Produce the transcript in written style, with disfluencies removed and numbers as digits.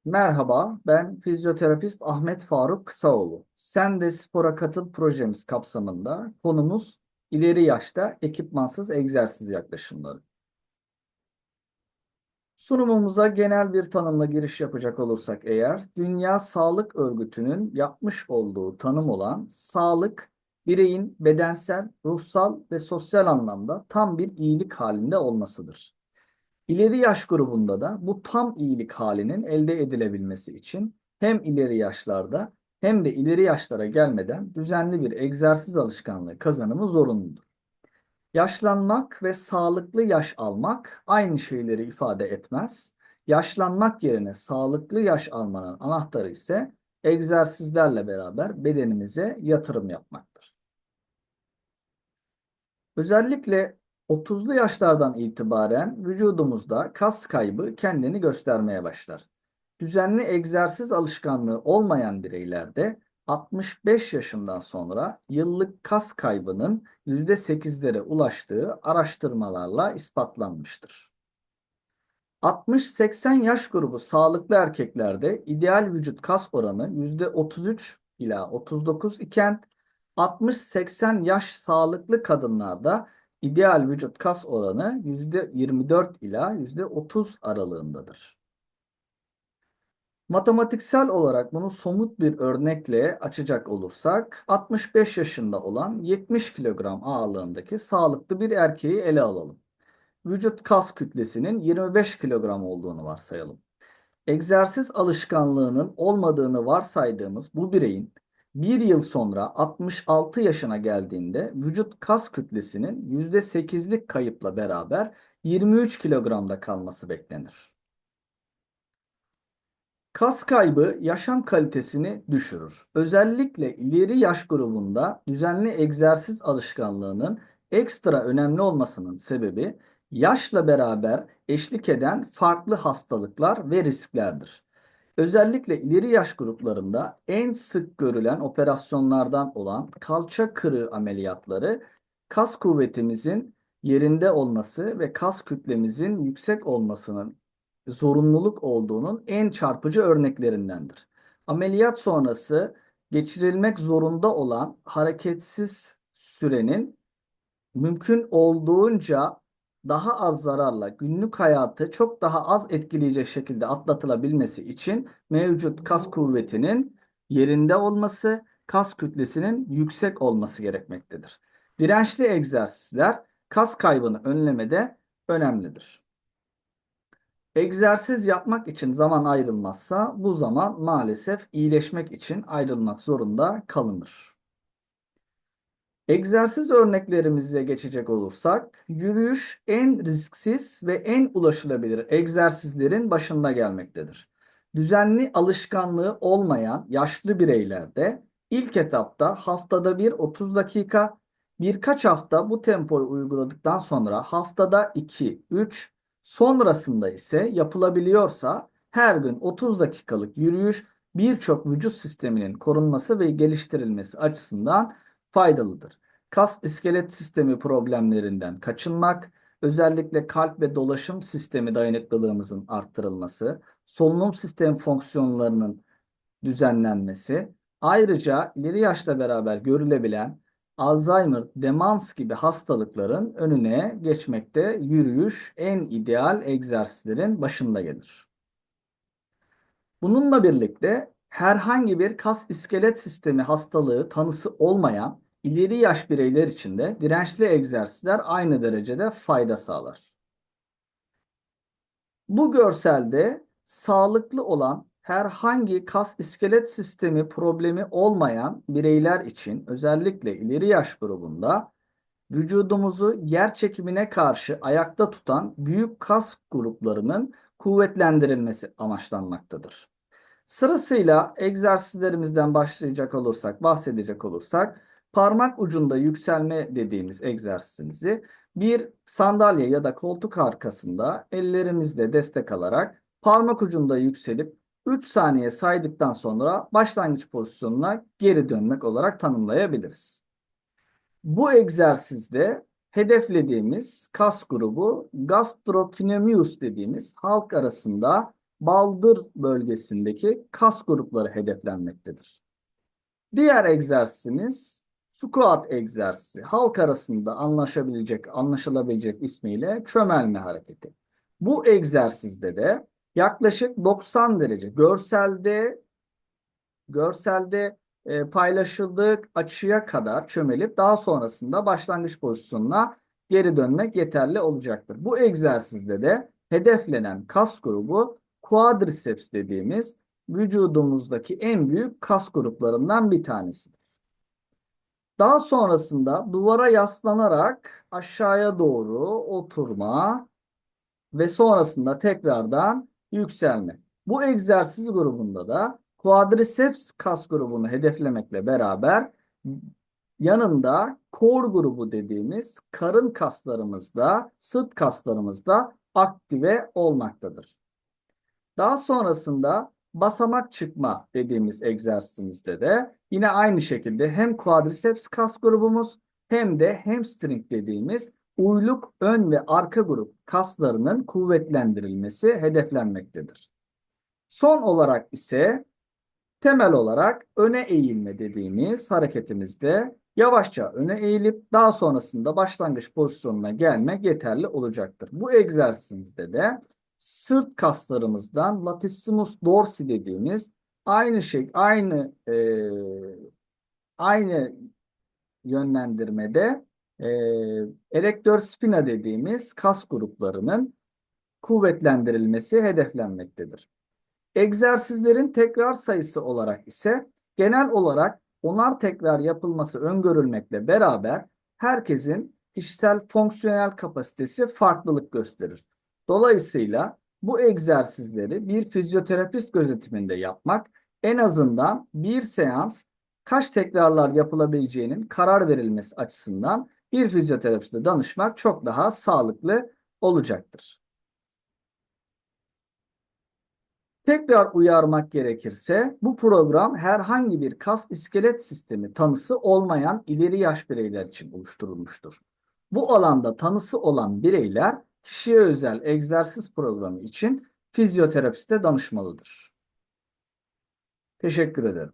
Merhaba, ben fizyoterapist Ahmet Faruk Kısaoğlu. Sen de Spora Katıl projemiz kapsamında konumuz ileri yaşta ekipmansız egzersiz yaklaşımları. Sunumumuza genel bir tanımla giriş yapacak olursak eğer, Dünya Sağlık Örgütü'nün yapmış olduğu tanım olan sağlık, bireyin bedensel, ruhsal ve sosyal anlamda tam bir iyilik halinde olmasıdır. İleri yaş grubunda da bu tam iyilik halinin elde edilebilmesi için hem ileri yaşlarda hem de ileri yaşlara gelmeden düzenli bir egzersiz alışkanlığı kazanımı zorunludur. Yaşlanmak ve sağlıklı yaş almak aynı şeyleri ifade etmez. Yaşlanmak yerine sağlıklı yaş almanın anahtarı ise egzersizlerle beraber bedenimize yatırım yapmaktır. Özellikle 30'lu yaşlardan itibaren vücudumuzda kas kaybı kendini göstermeye başlar. Düzenli egzersiz alışkanlığı olmayan bireylerde 65 yaşından sonra yıllık kas kaybının %8'lere ulaştığı araştırmalarla ispatlanmıştır. 60-80 yaş grubu sağlıklı erkeklerde ideal vücut kas oranı %33 ila 39 iken 60-80 yaş sağlıklı kadınlarda ideal vücut kas oranı %24 ila %30 aralığındadır. Matematiksel olarak bunu somut bir örnekle açacak olursak 65 yaşında olan 70 kilogram ağırlığındaki sağlıklı bir erkeği ele alalım. Vücut kas kütlesinin 25 kilogram olduğunu varsayalım. Egzersiz alışkanlığının olmadığını varsaydığımız bu bireyin bir yıl sonra 66 yaşına geldiğinde vücut kas kütlesinin %8'lik kayıpla beraber 23 kilogramda kalması beklenir. Kas kaybı yaşam kalitesini düşürür. Özellikle ileri yaş grubunda düzenli egzersiz alışkanlığının ekstra önemli olmasının sebebi yaşla beraber eşlik eden farklı hastalıklar ve risklerdir. Özellikle ileri yaş gruplarında en sık görülen operasyonlardan olan kalça kırığı ameliyatları kas kuvvetimizin yerinde olması ve kas kütlemizin yüksek olmasının zorunluluk olduğunun en çarpıcı örneklerindendir. Ameliyat sonrası geçirilmek zorunda olan hareketsiz sürenin mümkün olduğunca daha az zararla günlük hayatı çok daha az etkileyecek şekilde atlatılabilmesi için mevcut kas kuvvetinin yerinde olması, kas kütlesinin yüksek olması gerekmektedir. Dirençli egzersizler kas kaybını önlemede önemlidir. Egzersiz yapmak için zaman ayrılmazsa bu zaman maalesef iyileşmek için ayrılmak zorunda kalınır. Egzersiz örneklerimize geçecek olursak, yürüyüş en risksiz ve en ulaşılabilir egzersizlerin başında gelmektedir. Düzenli alışkanlığı olmayan yaşlı bireylerde ilk etapta haftada bir 30 dakika, birkaç hafta bu tempoyu uyguladıktan sonra haftada 2-3, sonrasında ise yapılabiliyorsa her gün 30 dakikalık yürüyüş birçok vücut sisteminin korunması ve geliştirilmesi açısından faydalıdır. Kas iskelet sistemi problemlerinden kaçınmak, özellikle kalp ve dolaşım sistemi dayanıklılığımızın arttırılması, solunum sistem fonksiyonlarının düzenlenmesi, ayrıca ileri yaşla beraber görülebilen Alzheimer, demans gibi hastalıkların önüne geçmekte yürüyüş en ideal egzersizlerin başında gelir. Bununla birlikte herhangi bir kas iskelet sistemi hastalığı tanısı olmayan ileri yaş bireyler için de dirençli egzersizler aynı derecede fayda sağlar. Bu görselde sağlıklı olan herhangi kas iskelet sistemi problemi olmayan bireyler için özellikle ileri yaş grubunda vücudumuzu yer çekimine karşı ayakta tutan büyük kas gruplarının kuvvetlendirilmesi amaçlanmaktadır. Sırasıyla egzersizlerimizden bahsedecek olursak, parmak ucunda yükselme dediğimiz egzersizimizi bir sandalye ya da koltuk arkasında ellerimizle destek alarak parmak ucunda yükselip 3 saniye saydıktan sonra başlangıç pozisyonuna geri dönmek olarak tanımlayabiliriz. Bu egzersizde hedeflediğimiz kas grubu gastrocnemius dediğimiz halk arasında baldır bölgesindeki kas grupları hedeflenmektedir. Diğer egzersizimiz squat egzersizi. Halk arasında anlaşılabilecek ismiyle çömelme hareketi. Bu egzersizde de yaklaşık 90 derece görselde paylaşıldığı açıya kadar çömelip daha sonrasında başlangıç pozisyonuna geri dönmek yeterli olacaktır. Bu egzersizde de hedeflenen kas grubu quadriceps dediğimiz vücudumuzdaki en büyük kas gruplarından bir tanesidir. Daha sonrasında duvara yaslanarak aşağıya doğru oturma ve sonrasında tekrardan yükselme. Bu egzersiz grubunda da quadriceps kas grubunu hedeflemekle beraber yanında core grubu dediğimiz karın kaslarımızda, sırt kaslarımızda aktive olmaktadır. Daha sonrasında basamak çıkma dediğimiz egzersizimizde de yine aynı şekilde hem quadriceps kas grubumuz hem de hamstring dediğimiz uyluk ön ve arka grup kaslarının kuvvetlendirilmesi hedeflenmektedir. Son olarak ise temel olarak öne eğilme dediğimiz hareketimizde yavaşça öne eğilip daha sonrasında başlangıç pozisyonuna gelmek yeterli olacaktır. Bu egzersizimizde de sırt kaslarımızdan latissimus dorsi dediğimiz aynı yönlendirmede e, erector spina dediğimiz kas gruplarının kuvvetlendirilmesi hedeflenmektedir. Egzersizlerin tekrar sayısı olarak ise genel olarak 10'ar tekrar yapılması öngörülmekle beraber herkesin kişisel fonksiyonel kapasitesi farklılık gösterir. Dolayısıyla bu egzersizleri bir fizyoterapist gözetiminde yapmak en azından bir seans kaç tekrarlar yapılabileceğinin karar verilmesi açısından bir fizyoterapiste danışmak çok daha sağlıklı olacaktır. Tekrar uyarmak gerekirse bu program herhangi bir kas iskelet sistemi tanısı olmayan ileri yaş bireyler için oluşturulmuştur. Bu alanda tanısı olan bireyler kişiye özel egzersiz programı için fizyoterapiste danışmalıdır. Teşekkür ederim.